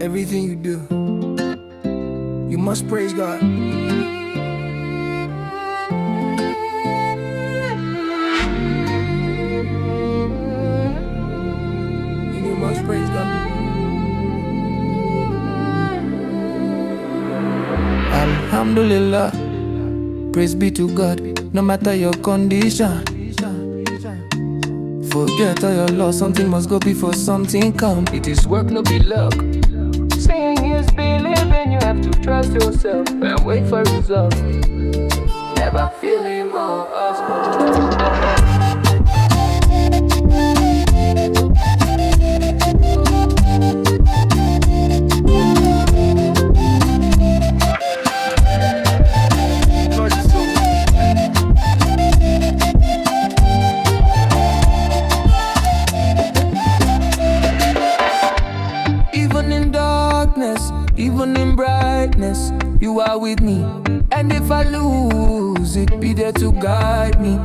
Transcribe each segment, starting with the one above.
Everything you do, you must praise God. You must praise God. Alhamdulillah, praise be to God, no matter your condition. Forget all your loss, something must go before something come. It is work, no be luck. Saying is believing, you have to trust yourself and wait for results. Never feeling more even in brightness, you are with me. And if I lose, it be there to guide me.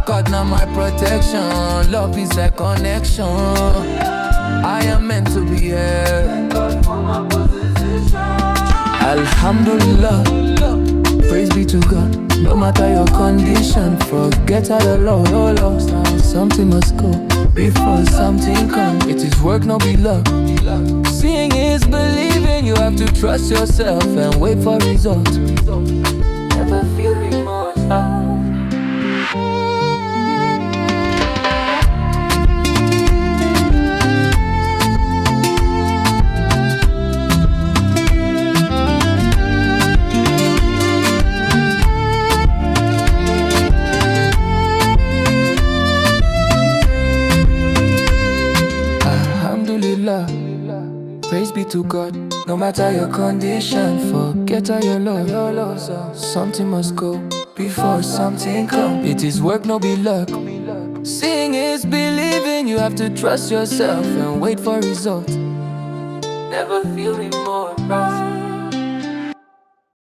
God, now my protection, love is a connection. I am meant to be here. Alhamdulillah, praise be to God. No matter your condition, forget all the lost. Something must go before something comes. It is work, no be luck. Seeing is believing, you have to trust yourself and wait for results. Never feel remorse. Alhamdulillah, praise be to God. No matter your condition, forget all your loss. Something must go before something comes. It is work, no be luck. Seeing is believing, you have to trust yourself and wait for results. Never feel remorse.